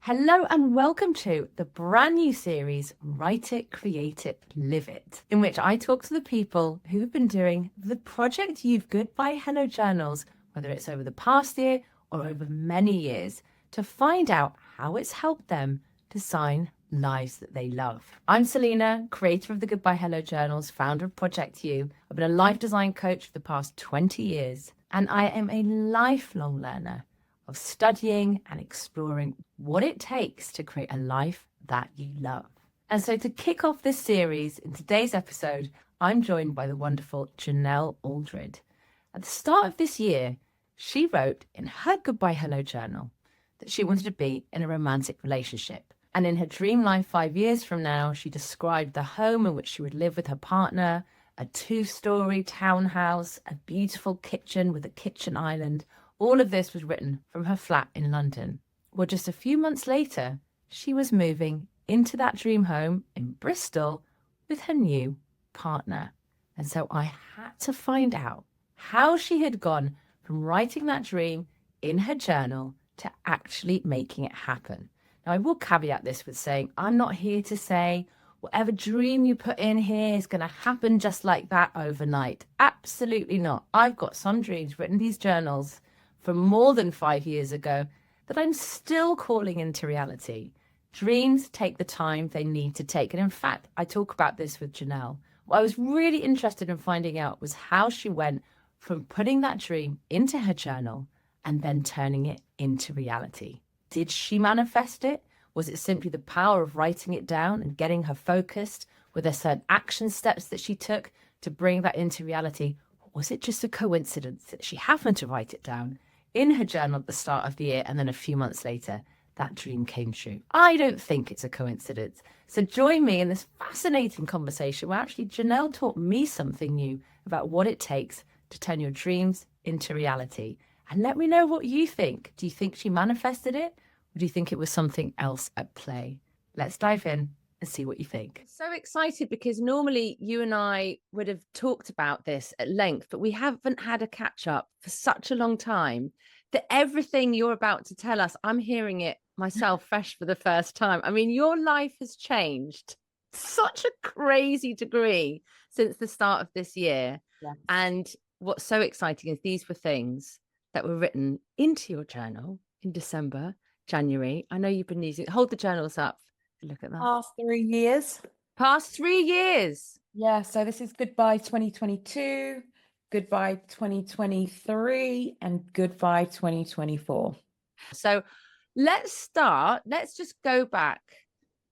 Hello and welcome to the brand new series, Write It, Create It, Live It, in which I talk to the people who've been doing the project You've Goodbye Hello Journals, whether it's over the past year or over many years, to find out how it's helped them design lives that they love. I'm Selena, creator of the Goodbye Hello Journals, founder of Project You. I've been a life design coach for the past 20 years, and I am a lifelong learner of studying and exploring what it takes to create a life that you love. And so to kick off this series, in today's episode, I'm joined by the wonderful Genelle Aldred. At the start of this year, she wrote in her Goodbye Hello journal that she wanted to be in a romantic relationship. And in her dream life 5 years from now, she described the home in which she would live with her partner, a 2-story townhouse, a beautiful kitchen with a kitchen island. All of this was written from her flat in London. Well, just a few months later, she was moving into that dream home in Bristol with her new partner. And so I had to find out how she had gone from writing that dream in her journal to actually making it happen. Now, I will caveat this with saying I'm not here to say whatever dream you put in here is going to happen just like that overnight. Absolutely not. I've got some dreams written in these journals from more than 5 years ago that I'm still calling into reality. Dreams take the time they need to take. And in fact, I talk about this with Genelle. What I was really interested in finding out was how she went from putting that dream into her journal and then turning it into reality. Did she manifest it? Was it simply the power of writing it down and getting her focused? Were there certain action steps that she took to bring that into reality? Or was it just a coincidence that she happened to write it down in her journal at the start of the year, and then a few months later, that dream came true? I don't think it's a coincidence. So join me in this fascinating conversation where actually Genelle taught me something new about what it takes to turn your dreams into reality. And let me know what you think. Do you think she manifested it? Or do you think it was something else at play? Let's dive in and see what you think. So excited because normally you and I would have talked about this at length, but we haven't had a catch up for such a long time that everything you're about to tell us, I'm hearing it myself fresh for the first time. I mean, your life has changed such a crazy degree since the start of this year. Yeah. And what's so exciting is these were things that were written into your journal in December, January. I know you've been using, hold the journals up. Look at that. Past 3 years. Past 3 years. Yeah, so this is goodbye 2022, goodbye 2023, and goodbye 2024. So let's just go back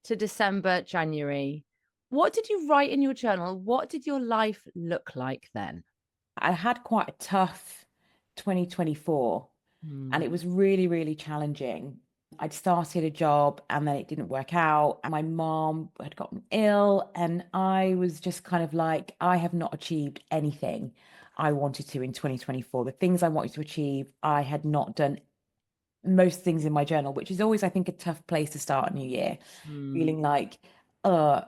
to December, January. What did you write in your journal? What did your life look like then? I had quite a tough 2024, and it was really, really challenging. I'd started a job and then it didn't work out, and my mom had gotten ill, and I was just kind of like, I have not achieved anything I wanted to in 2024. The things I wanted to achieve, I had not done most things in my journal, which is always, I think, a tough place to start a new year, feeling like,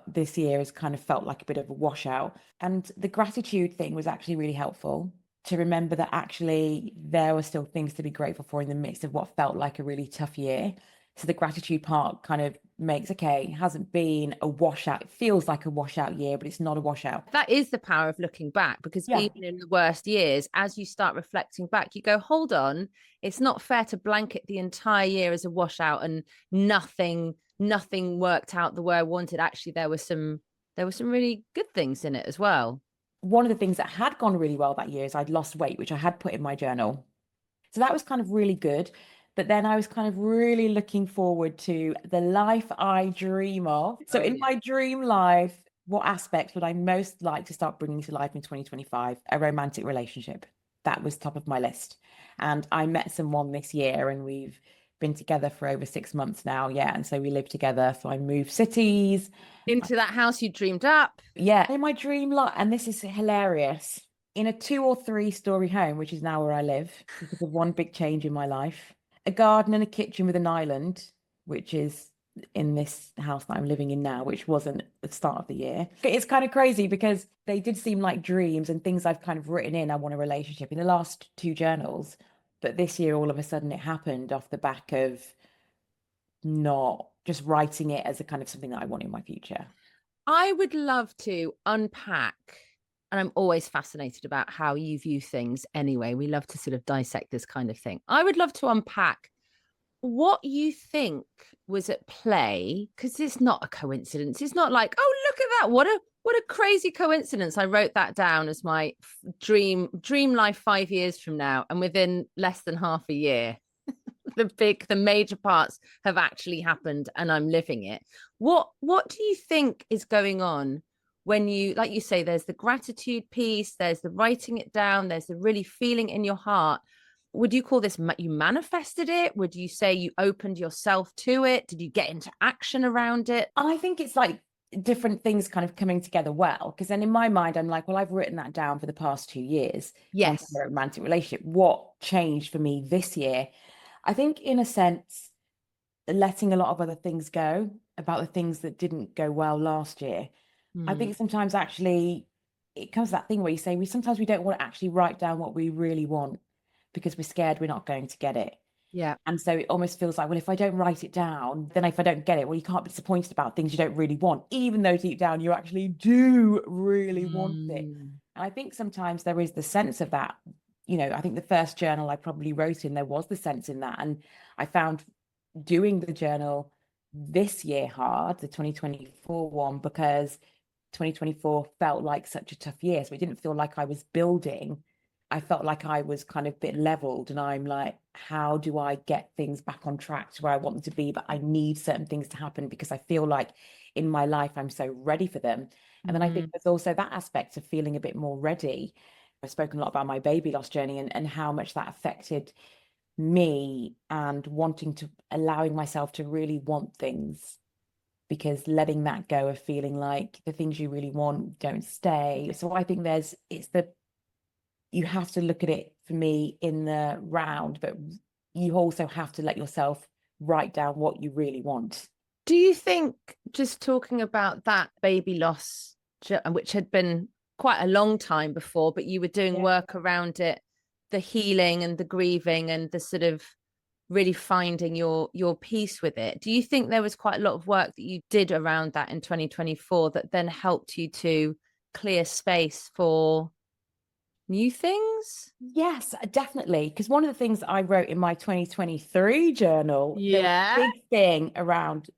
this year has kind of felt like a bit of a washout. And the gratitude thing was actually really helpful to remember that actually there were still things to be grateful for in the midst of what felt like a really tough year. So the gratitude part kind of makes, okay, it hasn't been a washout. It feels like a washout year, but it's not a washout. That is the power of looking back, because Yeah. even in the worst years, as you start reflecting back, you go, hold on, it's not fair to blanket the entire year as a washout and nothing worked out the way I wanted. Actually, there were some really good things in it as well. One of the things that had gone really well that year is I'd lost weight, which I had put in my journal. So that was kind of really good. But then I was kind of really looking forward to the life I dream of. So in my dream life, what aspects would I most like to start bringing to life in 2025? A romantic relationship. That was top of my list. And I met someone this year and we've been together for over 6 months now. Yeah. And so we live together. So I moved cities. Into that house you dreamed up. Yeah. In my dream life, and this is hilarious, in a 2 or 3 story home, which is now where I live because of one big change in my life, a garden and a kitchen with an island, which is in this house that I'm living in now, which wasn't at the start of the year. It's kind of crazy because they did seem like dreams and things I've kind of written in. I want a relationship in the last 2 journals, but this year, all of a sudden, it happened off the back of not just writing it as a kind of something that I want in my future. I would love to unpack, and I'm always fascinated about how you view things anyway. We love to sort of dissect this kind of thing. I would love to unpack what you think was at play, because it's not a coincidence. It's not like, oh, look at that. What a crazy coincidence. I wrote that down as my dream life 5 years from now. And within less than half a year, the major parts have actually happened and I'm living it. What do you think is going on when you, like you say, there's the gratitude piece, there's the writing it down, there's the really feeling in your heart? Would you call this you manifested it? Would you say you opened yourself to it? Did you get into action around it? I think it's like different things kind of coming together well, because then in my mind I'm like, well, I've written that down for the past 2 years. Yes. A romantic relationship. What changed for me this year? I think in a sense letting a lot of other things go, about the things that didn't go well last year. I think sometimes actually it comes to that thing where you say we don't want to actually write down what we really want because we're scared we're not going to get it. Yeah. And so it almost feels like, well, if I don't write it down, then if I don't get it, well, you can't be disappointed about things you don't really want, even though deep down you actually do really want it. And I think sometimes there is the sense of that. I think the first journal I probably wrote in, there was the sense in that. And I found doing the journal this year hard, the 2024 one, because 2024 felt like such a tough year. So it didn't feel like I was building. I felt like I was kind of a bit leveled, and I'm like, how do I get things back on track to where I want them to be? But I need certain things to happen because I feel like in my life I'm so ready for them. And then I think there's also that aspect of feeling a bit more ready. I've spoken a lot about my baby loss journey and how much that affected me, and wanting to allowing myself to really want things, because letting that go of feeling like the things you really want don't stay. So I think you have to look at it for me in the round, but you also have to let yourself write down what you really want. Do you think, just talking about that baby loss, which had been quite a long time before, but you were doing work around it, the healing and the grieving and the sort of really finding your peace with it. Do you think there was quite a lot of work that you did around that in 2024 that then helped you to clear space for new things? Yes, definitely. Because one of the things I wrote in my 2023 journal, there was a big thing around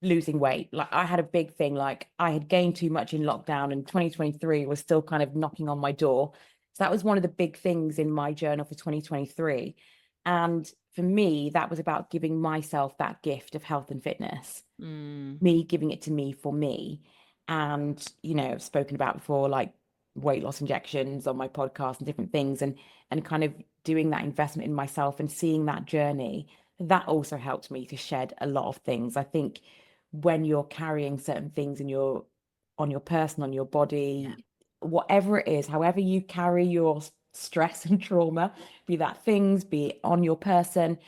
losing weight. Like I had a big thing, like I had gained too much in lockdown, and 2023 was still kind of knocking on my door. So that was one of the big things in my journal for 2023. And for me, that was about giving myself that gift of health and fitness, me giving it to me for me. And, I've spoken about before, like weight loss injections on my podcast and different things, and kind of doing that investment in myself and seeing that journey. That also helped me to shed a lot of things. I think when you're carrying certain things on your person, on your body, whatever it is, however you carry your stress and trauma, be that things, be it on your person,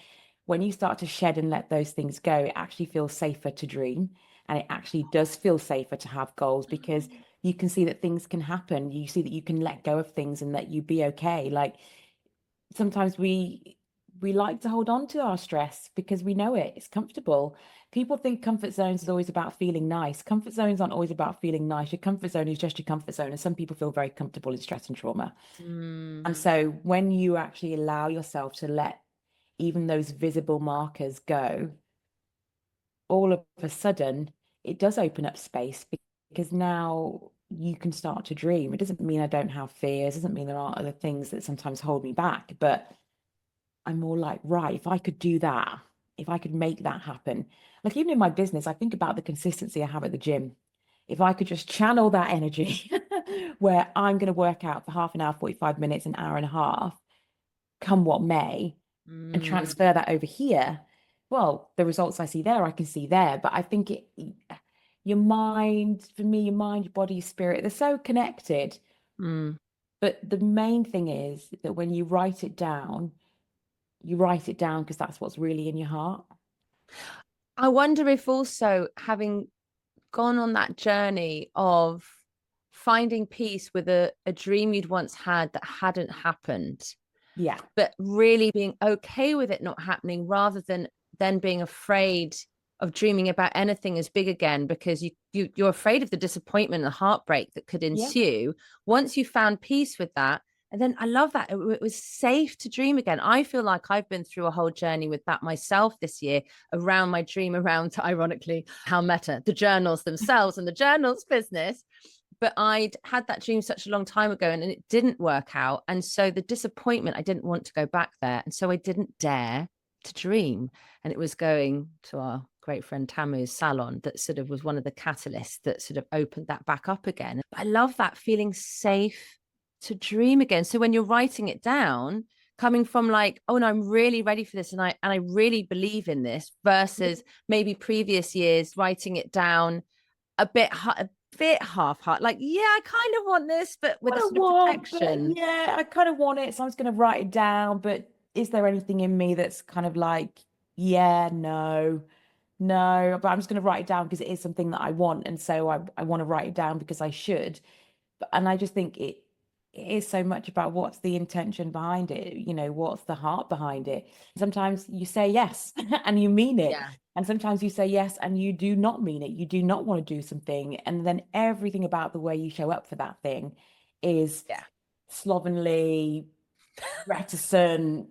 when you start to shed and let those things go, it actually feels safer to dream. And it actually does feel safer to have goals, because you can see that things can happen. You see that you can let go of things and that you be okay. Like sometimes we like to hold on to our stress because we know it's comfortable. People think comfort zones is always about feeling nice. Comfort zones aren't always about feeling nice. Your comfort zone is just your comfort zone. And some people feel very comfortable in stress and trauma. And so when you actually allow yourself to let even those visible markers go, all of a sudden it does open up space, because now you can start to dream. It doesn't mean I don't have fears, it doesn't mean there aren't other things that sometimes hold me back, but I'm more like, right, if I could do that, if I could make that happen. Like even in my business, I think about the consistency I have at the gym. If I could just channel that energy where I'm going to work out for half an hour, 45 minutes, an hour and a half, come what may, and transfer that over here, well, the results I see there, I can see there. But I think your mind, for me, your mind, your body, your spirit, they're so connected. But the main thing is that when you write it down because that's what's really in your heart. I wonder if also, having gone on that journey of finding peace with a dream you'd once had that hadn't happened, but really being okay with it not happening, rather than then being afraid of dreaming about anything as big again, because you're afraid of the disappointment and the heartbreak that could Yeah. ensue. Once you found peace with that, and then I love that it was safe to dream again. I feel like I've been through a whole journey with that myself this year around my dream around, ironically, how meta the journals themselves and the journals business. But I'd had that dream such a long time ago, and it didn't work out. And so the disappointment, I didn't want to go back there. And so I didn't dare to dream. And it was going to our great friend Tamu's salon that sort of was one of the catalysts that sort of opened that back up again. But I love that feeling safe to dream again. So when you're writing it down, coming from like, oh no, I'm really ready for this, and I really believe in this, versus maybe previous years writing it down a bit half-heart, like, yeah, I kind of want this, but with a sort of protection. Yeah, I kind of want it, so I'm just going to write it down. But is there anything in me that's kind of like, yeah, no, no, but I'm just going to write it down because it is something that I want, and so I want to write it down because I should. And I just think it is so much about what's the intention behind it, what's the heart behind it. Sometimes you say yes and you mean it. Yeah. And sometimes you say yes and you do not mean it. You do not want to do something. And then everything about the way you show up for that thing is Yeah. slovenly, reticent,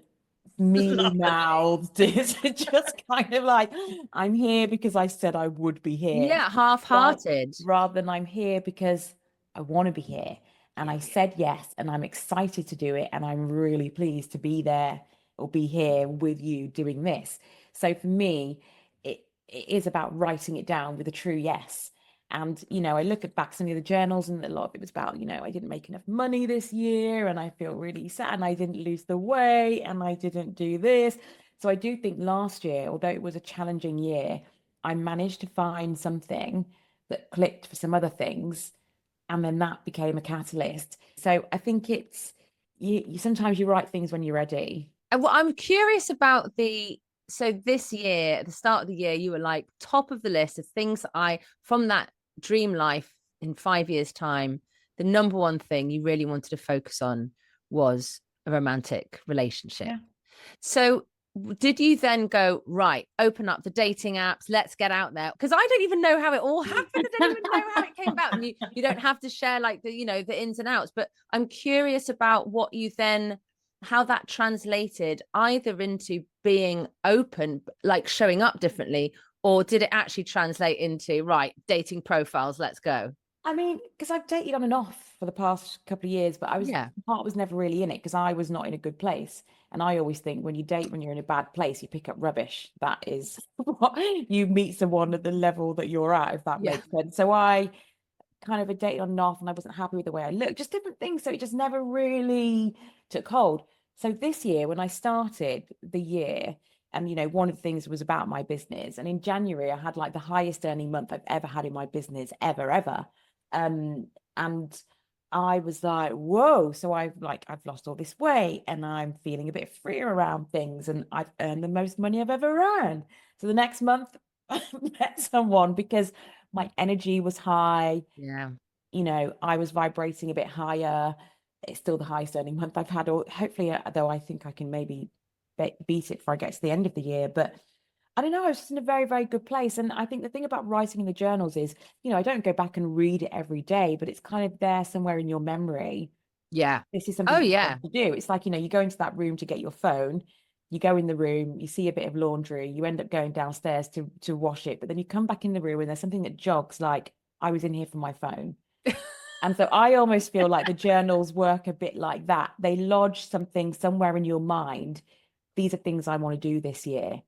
mealy mouthed. It's just kind of like, I'm here because I said I would be here. Yeah, half-hearted. Rather than I'm here because I want to be here. And I said yes, and I'm excited to do it. And I'm really pleased to be there or be here with you doing this. So for me, it is about writing it down with a true yes. And, I look at back some of the journals, and a lot of it was about, I didn't make enough money this year, and I feel really sad, and I didn't lose the weight, and I didn't do this. So I do think last year, although it was a challenging year, I managed to find something that clicked for some other things, and then that became a catalyst. So I think it's you sometimes you write things when you're ready. And what I'm curious about so this year, at the start of the year, you were like top of the list of things that from that dream life in 5 years' time, the number one thing you really wanted to focus on was a romantic relationship. Yeah. So did you then go, right, open up the dating apps, let's get out there? Because I don't even know how it all happened. I don't even know how it came about. And you don't have to share like the ins and outs, but I'm curious about what you then, how that translated either into being open, like showing up differently, or did it actually translate into, right, dating profiles, let's go? I mean, because I've dated on and off for the past couple of years, but heart was never really in it because I was not in a good place. And I always think when you date, when you're in a bad place, you pick up rubbish. That is what you meet someone at the level that you're at, if that makes sense. So I kind of dated on and off, and I wasn't happy with the way I looked, just different things. So it just never really took hold. So this year, when I started the year, and one of the things was about my business, and in January I had like the highest earning month I've ever had in my business, ever. And I was like, whoa. So I've lost all this weight, and I'm feeling a bit freer around things, and I've earned the most money I've ever earned. So the next month I met someone because my energy was high. Yeah. I was vibrating a bit higher. It's still the highest earning month I've had, or hopefully, though I think I can maybe beat it before I get to the end of the year. But I don't know, I was just in a very, very good place. And I think the thing about writing in the journals is, I don't go back and read it every day, but it's kind of there somewhere in your memory. Yeah. This is something you want to do. It's like, you go into that room to get your phone, you go in the room, you see a bit of laundry, you end up going downstairs to wash it, but then you come back in the room and there's something that jogs, like, I was in here for my phone. And so I almost feel like the journals work a bit like that. They lodge something somewhere in your mind. These are things I want to do this year.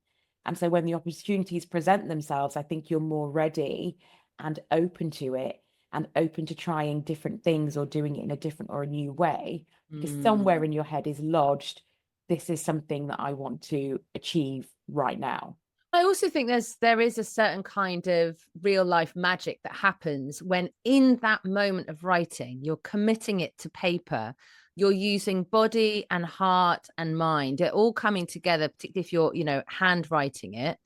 And so when the opportunities present themselves, I think you're more ready and open to it, and open to trying different things or doing it in a different or a new way. Because somewhere in your head is lodged, this is something that I want to achieve right now. I also think there is a certain kind of real life magic that happens when in that moment of writing, you're committing it to paper, you're using body and heart and mind, they're all coming together, particularly if you're, handwriting it.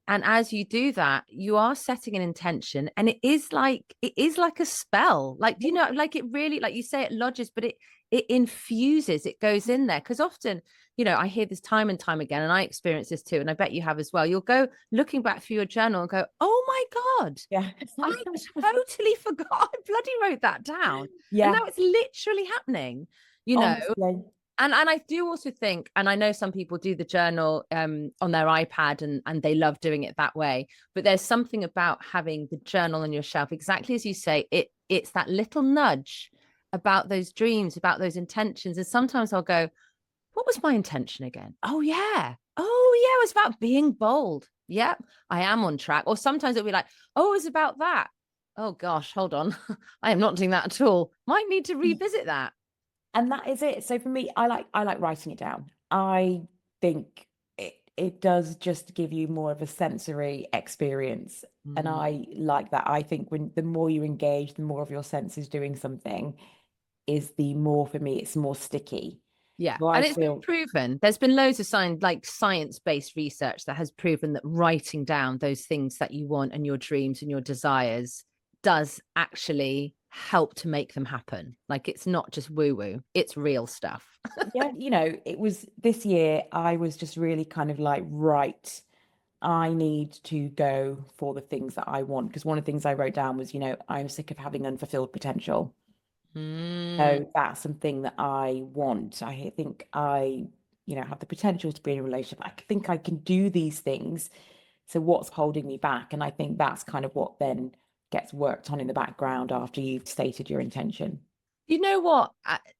And as you do that, you are setting an intention, and it is like a spell. Like, you know, like it really, like you say, it lodges, but it infuses, it goes in there. Because often, you know, I hear this time and time again, and I experience this too, and I bet you have as well. You'll go looking back through your journal and go, "Oh my God, Yeah. I totally forgot. I bloody wrote that down." And Yeah, now it's literally happening, you know. honestly. And I do also think, and I know some people do the journal on their iPad, and they love doing it that way. But there's something about having the journal on your shelf, exactly as you say, it's that little nudge about those dreams, about those intentions. And sometimes I'll go, what was my intention again? Oh yeah. Oh yeah, it was about being bold. Yep, I am on track. Or sometimes it'll be like, oh, it was about that. Oh gosh, hold on. I am not doing that at all. Might need to revisit that. And that is it. So for me, I like writing it down. I think it does just give you more of a sensory experience. And Mm. I like that. I think when the more you engage, the more of your senses doing something is the more, for me, it's more sticky. Yeah. So I And it's been feel, proven. There's been loads of science-based research that has proven that writing down those things that you want and your dreams and your desires does actually help to make them happen. Like, it's not just woo-woo, it's real stuff. yeah, it was this year, I was just really kind of like, right, I need to go for the things that I want. Because one of the things I wrote down was, I'm sick of having unfulfilled potential. Mm. So that's something that I want. I think I have the potential to be in a relationship. I think I can do these things. So what's holding me back? And I think that's kind of what then gets worked on in the background after you've stated your intention. You know what?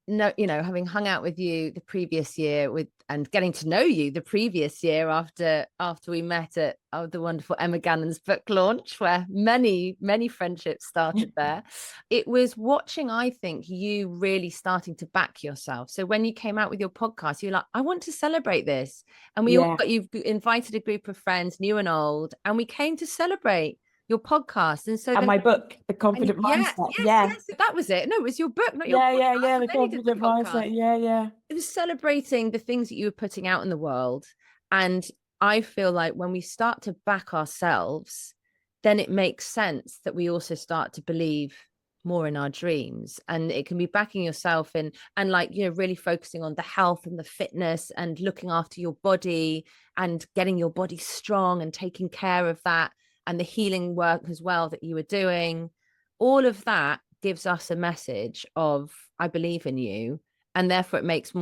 No, you know, having hung out with you the previous year and getting to know you the previous year after we met at the wonderful Emma Gannon's book launch, where many friendships started there. It was watching, I think, you really starting to back yourself. So when you came out with your podcast, you're like, I want to celebrate this, and Yeah. you've invited a group of friends, new and old, and we came to celebrate your podcast. And so And then my book, The and Confident yeah, Mindset. yes, Yeah. yes, that was it. No, it was your book, not your Yeah, yeah, podcast. yeah. And The then you did the Confident podcast. Mindset. Yeah, yeah. It was celebrating the things that you were putting out in the world. And I feel like when we start to back ourselves, then it makes sense that we also start to believe more in our dreams. And it can be backing yourself in, and like, you know, really focusing on the health and the fitness and looking after your body and getting your body strong and taking care of that, and the healing work as well that you were doing. All of that gives us a message of, I believe in you. And therefore it makes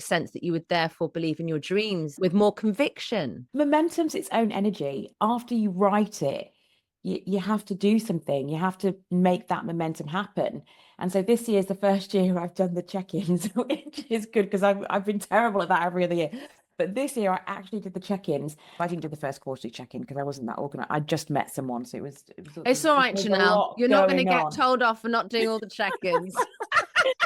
sense that you would therefore believe in your dreams with more conviction. Momentum's its own energy. After you write it, you have to do something. You have to make that momentum happen. And so this year is the first year I've done the check-ins, which is good because I've been terrible at that every other year. But this year I actually did the check-ins. I didn't do the first quarterly check-in because I wasn't that organized. I just met someone, so It's all right, there's a Genelle. lot You're not going to going get on. told off for not doing all the check-ins.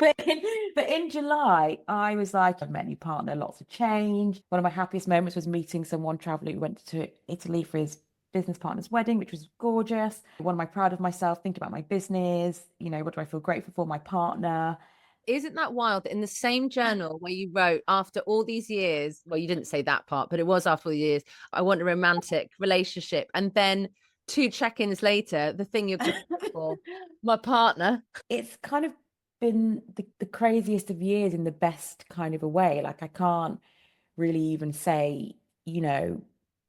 But in July, I was like, I've met a new partner, lots of change. One of my happiest moments was meeting someone traveling who went to Italy for his business partner's wedding, which was gorgeous. What am I proud of myself? Thinking about my business, what do I feel grateful for? My partner. Isn't that wild that in the same journal where you wrote, after all these years, well, you didn't say that part, but it was after all the years, I want a romantic relationship. And then 2 check-ins later, the thing you're grateful for, my partner. It's kind of been the craziest of years in the best kind of a way. Like I can't really even say,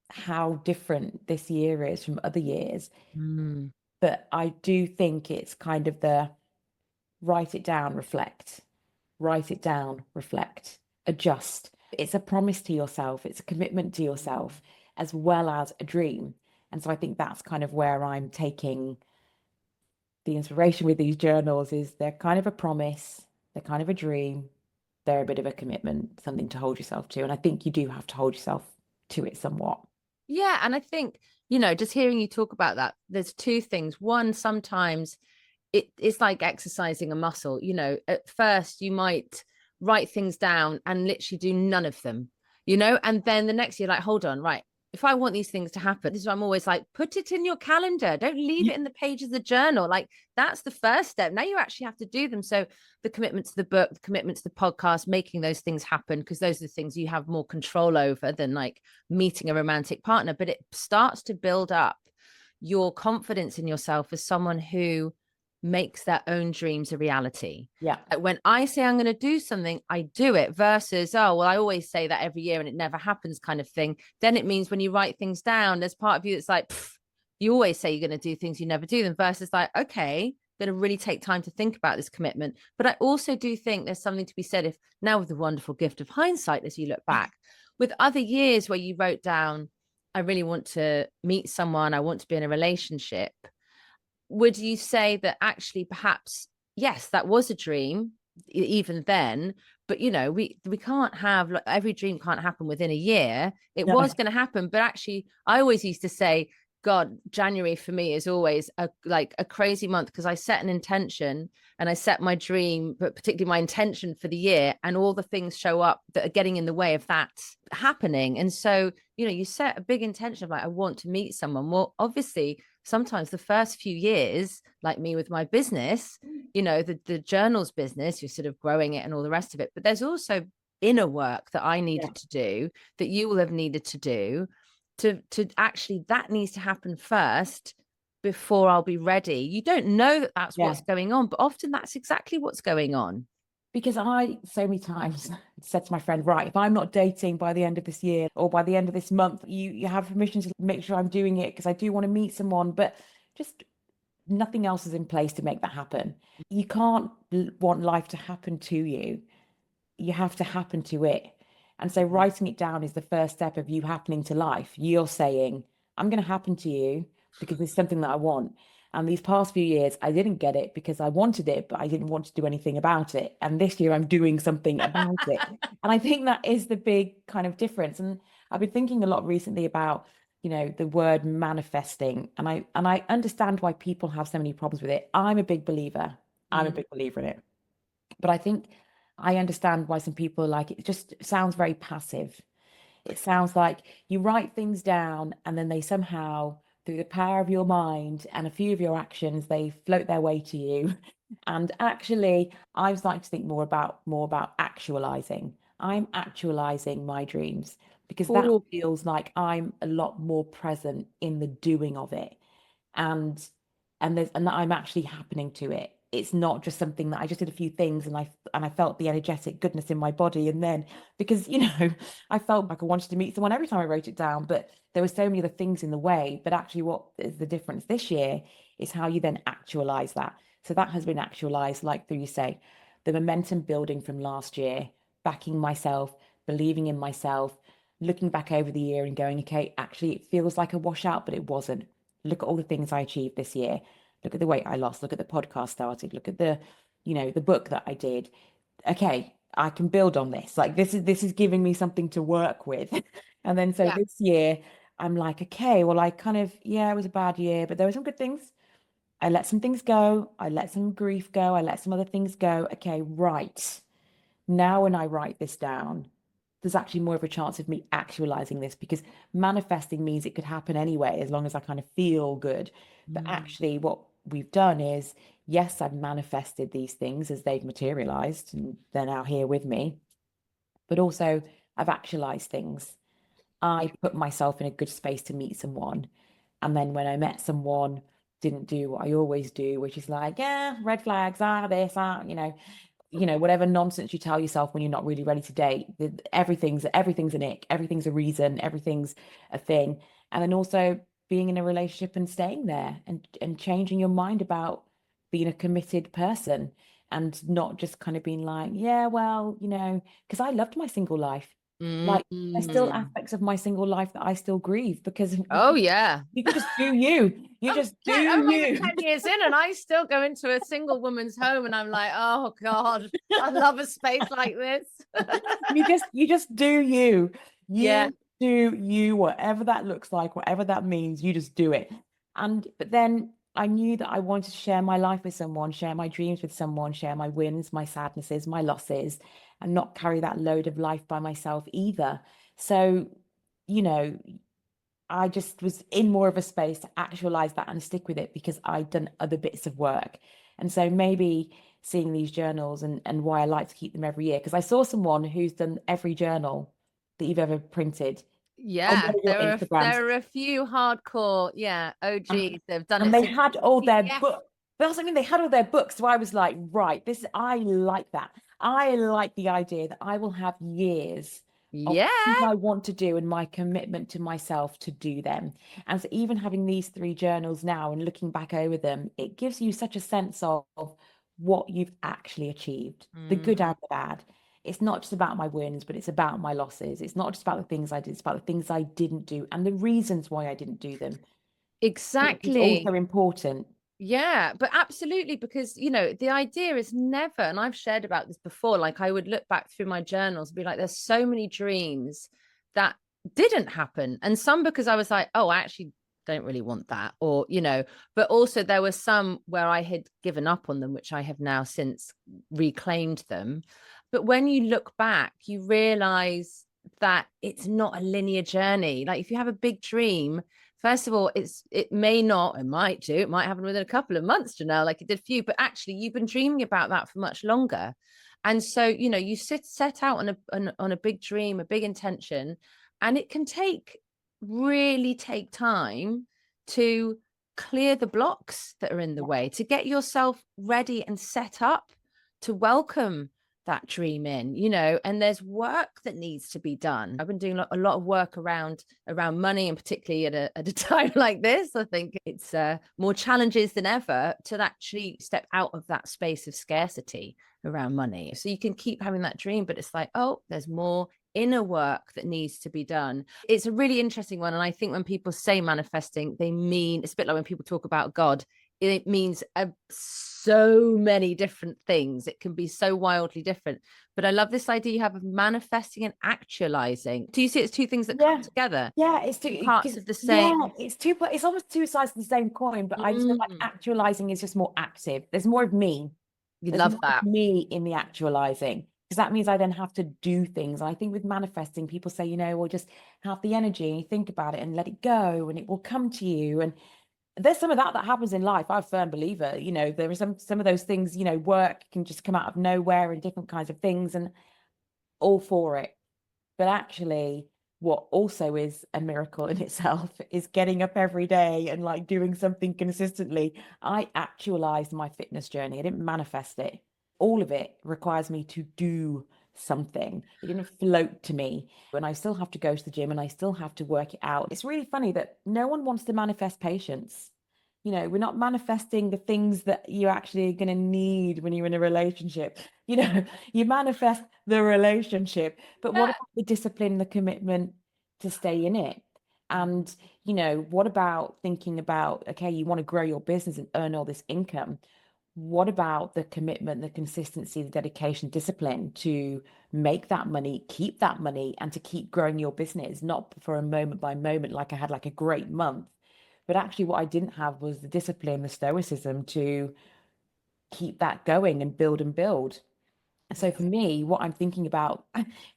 how different this year is from other years. Mm. But I do think it's kind of the write it down, reflect, write it down, reflect, adjust. It's a promise to yourself, it's a commitment to yourself, as well as a dream. And so I think that's kind of where I'm taking the inspiration with these journals is they're kind of a promise, they're kind of a dream, they're a bit of a commitment, something to hold yourself to. And I think you do have to hold yourself to it somewhat. Yeah. And I think, you know, just hearing you talk about that, there's two things. One, sometimes it's like exercising a muscle. You know, at first you might write things down and literally do none of them, and then the next year, like, hold on, right, if I want these things to happen, this is why I'm always like, put it in your calendar. Don't leave it in the pages of the journal. Like, that's the first step. Now you actually have to do them. So the commitment to the book, the commitment to the podcast, making those things happen, because those are the things you have more control over than like meeting a romantic partner. But it starts to build up your confidence in yourself as someone who makes their own dreams a reality. Yeah. Like when I say I'm going to do something, I do it, versus, oh, well, I always say that every year and it never happens kind of thing. Then it means when you write things down, there's part of you that's like, you always say you're going to do things, you never do them, versus like, okay, going to really take time to think about this commitment. But I also do think there's something to be said, if now with the wonderful gift of hindsight, as you look back, with other years where you wrote down, I really want to meet someone, I want to be in a relationship, would you say that actually perhaps, yes, that was a dream even then, but you know, we can't have, like, every dream can't happen within a year. It was going to happen, but actually I always used to say, God, January for me is always a crazy month, because I set an intention and I set my dream, but particularly my intention for the year, and all the things show up that are getting in the way of that happening. And so, you know, you set a big intention of like, I want to meet someone. Well, obviously, sometimes the first few years, like me with my business, you know, the journals business, you're sort of growing it and all the rest of it. But there's also inner work that I needed to do, that you will have needed to do, to actually, that needs to happen first before I'll be ready. You don't know that that's what's going on, but often that's exactly what's going on. Because I so many times said to my friend, right, if I'm not dating by the end of this year or by the end of this month, you have permission to make sure I'm doing it, because I do want to meet someone, but just nothing else is in place to make that happen. You can't want life to happen to you. You have to happen to it. And so writing it down is the first step of you happening to life. You're saying, I'm going to happen to you because it's something that I want. And these past few years, I didn't get it because I wanted it, but I didn't want to do anything about it. And this year I'm doing something about it. And I think that is the big kind of difference. And I've been thinking a lot recently about, you know, the word manifesting. And I understand why people have so many problems with it. I'm a big believer. I'm a big believer in it. But I think I understand why some people are like, it just sounds very passive. It sounds like you write things down and then they somehow, through the power of your mind and a few of your actions, they float their way to you. And actually, I was like to think more about actualizing. I'm actualizing my dreams, because that feels like I'm a lot more present in the doing of it. And that I'm actually happening to it. It's not just something that I just did a few things and I felt the energetic goodness in my body. And then, because, you know, I felt like I wanted to meet someone every time I wrote it down, but there were so many other things in the way. But actually, what is the difference this year is how you then actualize that. So that has been actualized, like through, you say, the momentum building from last year, backing myself, believing in myself, looking back over the year and going, okay, actually, it feels like a washout, but it wasn't. Look at all the things I achieved this year. Look at the weight I lost. Look at the podcast started. Look at the, you know, the book that I did. Okay, I can build on this. Like this is giving me something to work with. And then so this year, I'm like, okay, well, I kind of, it was a bad year, but there were some good things. I let some things go. I let some grief go. I let some other things go. Okay, right. Now when I write this down, there's actually more of a chance of me actualizing this, because manifesting means it could happen anyway, as long as I kind of feel good. But actually what we've done is, yes, I've manifested these things as they've materialized and they're now here with me, but also I've actualized things. I put myself in a good space to meet someone. And then when I met someone, didn't do what I always do, which is like, red flags, this, whatever nonsense you tell yourself when you're not really ready to date. Everything's an ick, everything's a reason, everything's a thing. And then also being in a relationship and staying there and changing your mind about being a committed person, and not just kind of being like, because I loved my single life. Like there's still aspects of my single life that I still grieve, because you can just do you. You just do you. I'm over 10 years in and I still go into a single woman's home and I'm like, oh God, I love a space like this. you just do you. Do you, whatever that looks like, whatever that means, you just do it. But then I knew that I wanted to share my life with someone, share my dreams with someone, share my wins, my sadnesses, my losses, and not carry that load of life by myself either. So, I just was in more of a space to actualize that and stick with it because I'd done other bits of work. And so maybe seeing these journals and why I like to keep them every year, because I saw someone who's done every journal that you've ever printed on Yeah, one of your Instagrams. there are a few hardcore, yeah, And, OGs. They've done and it they since had all their PDF. books. But that's what I mean. They had all their books. So I was like, right, I like that. I like the idea that I will have years of Yeah, things I want to do and my commitment to myself to do them. And so even having these three journals now and looking back over them, it gives you such a sense of what you've actually achieved, the good mm, and the bad. It's not just about my wins, but it's about my losses. It's not just about the things I did, it's about the things I didn't do and the reasons why I didn't do them, which is also exactly. important. Yeah, but absolutely, because the idea is never, and I've shared about this before, like I would look back through my journals and be like, there's so many dreams that didn't happen. And some because I was like, oh, I actually don't really want that. Or, but also there were some where I had given up on them, which I have now since reclaimed them. But when you look back, you realize that it's not a linear journey. Like if you have a big dream, first of all, it might happen within a couple of months, Genelle, like it did for you, but actually you've been dreaming about that for much longer. And so, you set out on a big dream, a big intention, and it can really take time to clear the blocks that are in the way, to get yourself ready and set up to welcome that dream in, and there's work that needs to be done. I've been doing a lot of work around money, and particularly at a time like this, I think it's more challenges than ever to actually step out of that space of scarcity around money. So you can keep having that dream, but it's like, oh, there's more inner work that needs to be done. It's a really interesting one. And I think when people say manifesting, they mean, it's a bit like when people talk about God, it means so many different things. It can be so wildly different. But I love this idea you have of manifesting and actualizing. Do you see it's two things that come Yeah. together? Yeah, Two parts of the yeah, same. it's almost two sides of the same coin, but I just feel like Mm, actualizing is just more active. There's more of me. you There's love more of that. me in the actualizing because that means I then have to do things. And I think with manifesting, people say, well, just have the energy, think about it and let it go and it will come to you. And there's some of that happens in life. I'm a firm believer, there are some of those things, work can just come out of nowhere and different kinds of things and all for it. But actually, what also is a miracle in itself is getting up every day and like doing something consistently. I actualized my fitness journey. I didn't manifest it. All of it requires me to do something. It didn't float to me. And I still have to go to the gym and I still have to work it out. It's really funny that no one wants to manifest patience. We're not manifesting the things that you're actually going to need when you're in a relationship. You manifest the relationship, but what Yeah. about the discipline, the commitment to stay in it? And, what about thinking about, okay, you want to grow your business and earn all this income. What about the commitment, the consistency, the dedication, discipline to make that money, keep that money, and to keep growing your business, not for a moment by moment, like I had like a great month, but actually what I didn't have was the discipline, the stoicism to keep that going and build and build. So for me, what I'm thinking about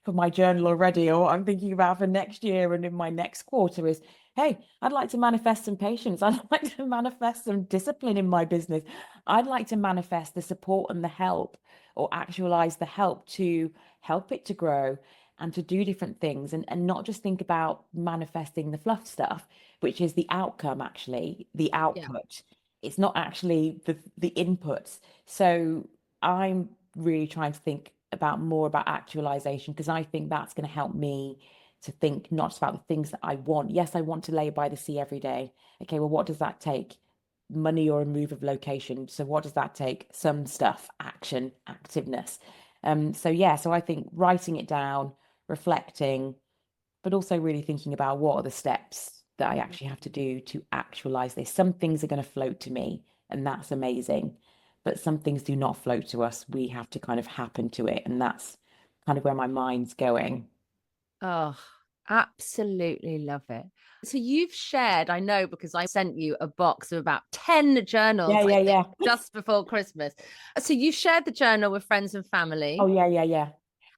for my journal already, or what I'm thinking about for next year and in my next quarter is, hey, I'd like to manifest some patience. I'd like to manifest some discipline in my business. I'd like to manifest the support and the help or actualize the help to help it to grow and to do different things and not just think about manifesting the fluff stuff, which is the outcome, actually, the Yeah. output. It's not actually the inputs. So I'm really trying to think about more about actualization because I think that's going to help me to think not just about the things that I want. Yes, I want to lay by the sea every day. Okay, well, what does that take? Money or a move of location. So what does that take? Some stuff, action, activeness. So yeah, so I think writing it down, reflecting, but also really thinking about what are the steps that I actually have to do to actualize this. Some things are going to float to me, and that's amazing. But some things do not float to us. We have to kind of happen to it. And that's kind of where my mind's going. Oh, absolutely love it. So you've shared, I know, because I sent you a box of about 10 Yeah, journals, I yeah, think, yeah. just before Christmas. So you shared the journal with friends and Oh, family. yeah, yeah, yeah.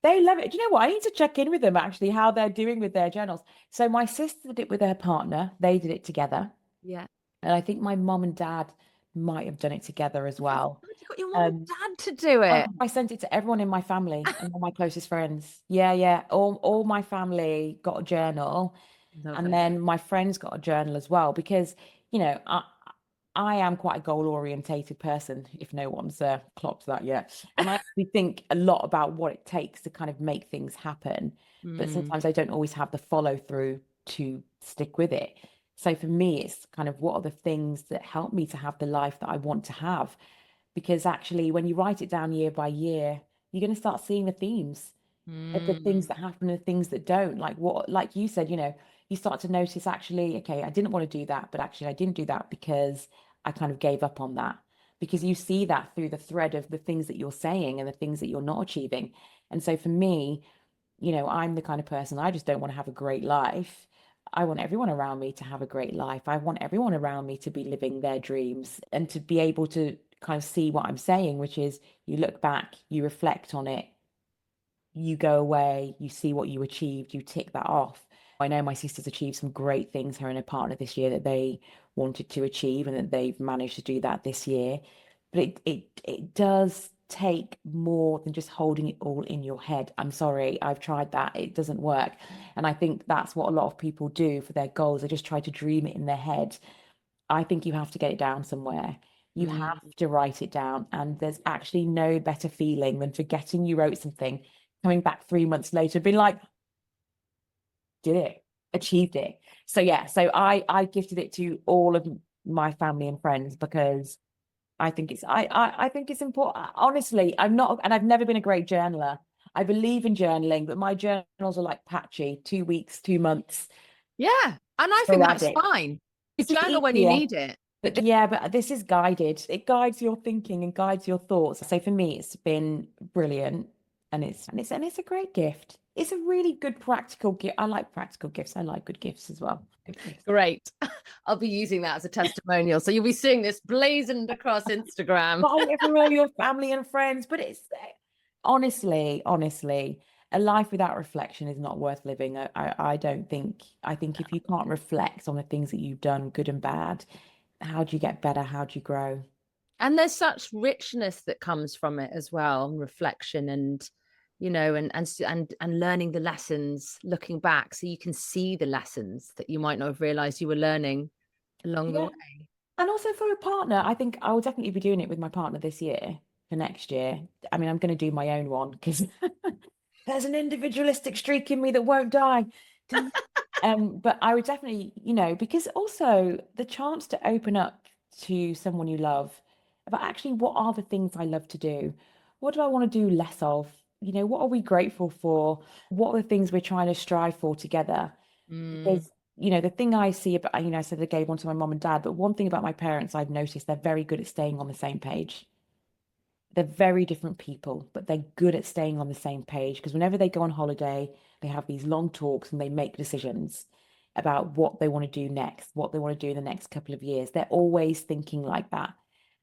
They love it. Do you know what? I need to check in with them actually, how they're doing with their journals. So my sister did it with her partner. They did it together. Yeah. And I think my mom and dad might have done it together as Oh my well. God, you got your mum and Um, dad to do it. I sent it to everyone in my family and all my closest friends. Yeah, yeah. All my family got a journal, Love and it. then my friends got a journal as well because, you know, I am quite a goal orientated person, if no one's clocked that yet. And I actually think a lot about what it takes to kind of make things happen. But Mm, sometimes I don't always have the follow through to stick with it. So for me, it's kind of what are the things that help me to have the life that I want to have? Because actually, when you write it down year by year, you're going to start seeing the themes of the things mm, that happen and the things that don't. Like what, like you said, you know, you start to notice actually, okay, I didn't want to do that, but actually I didn't do that because I kind of gave up on that. Because you see that through the thread of the things that you're saying and the things that you're not achieving. And so for me, you know, I'm the kind of person, I just don't want to have a great life. I want everyone around me to have a great life. I want everyone around me to be living their dreams and to be able to kind of see what I'm saying, which is you look back, you reflect on it, you go away, you see what you achieved, you tick that off. I know my sister's achieved some great things, her and her partner this year that they wanted to achieve, and that they've managed to do that this year. But it does take more than just holding it all in your head. I'm sorry, I've tried that. It doesn't work. And I think that's what a lot of people do for their goals. They just try to dream it in their head. I think you have to get it down somewhere. You have mm. to write it down. And there's actually no better feeling than forgetting you wrote something, coming back 3 months later, being like, did it, achieved it. So yeah, so I gifted it to all of my family and friends because I think I think it's important. Honestly, I'm not, and I've never been a great journaler. I believe in journaling, but my journals are like patchy, 2 weeks, 2 months, Yeah. And I think that's sporadic. fine. You This is journal when you easier. need it. But yeah, but this is guided. It guides your thinking and guides your thoughts. So for me, it's been brilliant, and it's a great gift. It's a really good practical gift. I like practical gifts. I like good gifts as well. Good gifts. Great. I'll be using that as a testimonial. So you'll be seeing this blazoned across Instagram. Buy it for all your family and friends. But it's honestly, a life without reflection is not worth living. I don't think. I think if you can't reflect on the things that you've done, good and bad, how do you get better? How do you grow? And there's such richness that comes from it as well, reflection and and learning the lessons, looking back so you can see the lessons that you might not have realized you were learning along the Yeah. way. And also for a partner, I think I will definitely be doing it with my partner this year for next year. I mean, I'm going to do my own one because there's an individualistic streak in me that won't die. But I would definitely, you know, because also the chance to open up to someone you love about actually what are the things I love to do? What do I want to do less of? You know, what are we grateful for? What are the things we're trying to strive for together? Mm, Because, you know, the thing I see about, you know, I said I gave one to my mom and dad, but one thing about my parents I've noticed they're very good at staying on the same page. They're very different people, but they're good at staying on the same page because whenever they go on holiday, they have these long talks and they make decisions about what they want to do next, what they want to do in the next couple of years. They're always thinking like that.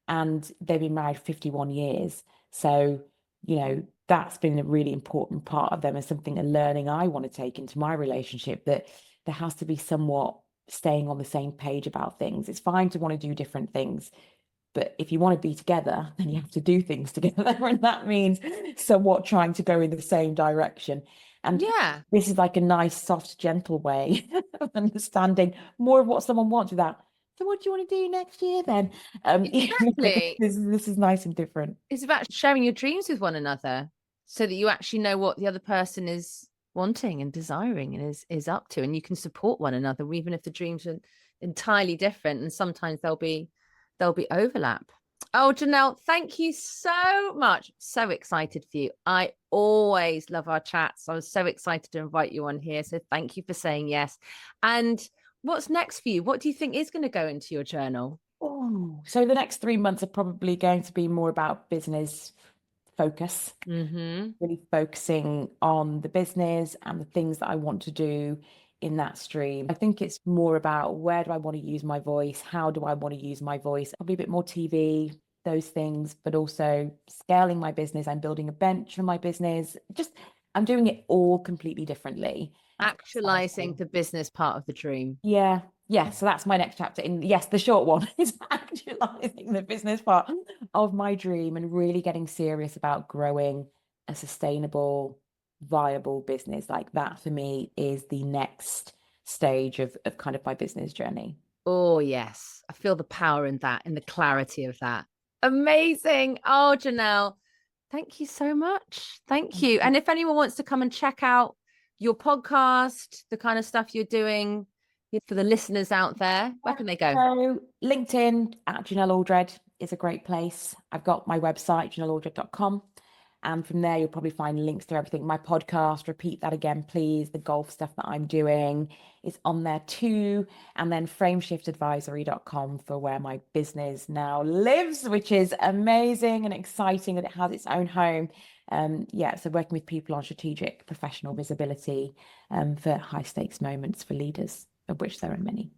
And they've been married 51 years. So, you know, that's been a really important part of them and something, a learning I want to take into my relationship, that there has to be somewhat staying on the same page about things. It's fine to want to do different things, but if you want to be together, then you have to do things together. And that means somewhat trying to go in the same direction. And yeah, this is like a nice, soft, gentle way of understanding more of what someone wants without, so what do you want to do next year then? exactly. This is nice and different. It's about sharing your dreams with one another so that you actually know what the other person is wanting and desiring and is up to, and you can support one another even if the dreams are entirely different, and sometimes there'll be overlap. Oh, Genelle, thank you so much. So excited for you. I always love our chats. I was so excited to invite you on here. So thank you for saying yes. And what's next for you? What do you think is going to go into your journal? Oh, so the next 3 months are probably going to be more about business focus, Mm-hmm. really focusing on the business and the things that I want to do in that stream. I think it's more about where do I want to use my voice? How do I want to use my voice? Probably a bit more TV, those things, but also scaling my business. I'm building a bench for my business. Just I'm doing it all completely differently. Actualizing the business part of the dream. Yeah. Yeah. So that's my next chapter. And yes, the short one is actualizing the business part of my dream and really getting serious about growing a sustainable, viable business. Like that for me is the next stage of kind of my business journey. Oh, yes. I feel the power in that, in the clarity of that. Amazing. Oh, Genelle, thank you so much. Thank you. And if anyone wants to come and check out your podcast, the kind of stuff you're doing for the listeners out there, where can they go? So LinkedIn at Genelle Aldred is a great place. I've got my website, genellealdred.com. And from there, you'll probably find links to everything. My podcast, repeat that again, please. The golf stuff that I'm doing is on there too. And then frameshiftadvisory.com for where my business now lives, which is amazing and exciting that it has its own home. Yeah, so working with people on strategic professional visibility for high stakes moments for leaders, of which there are many.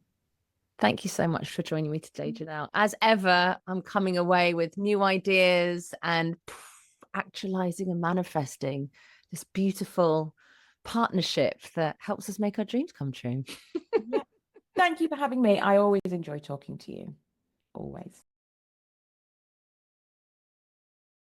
Thank you so much for joining me today, Genelle. As ever, I'm coming away with new ideas and actualizing and manifesting this beautiful partnership that helps us make our dreams come true. Yeah. Thank you for having me. I always enjoy talking to you. Always.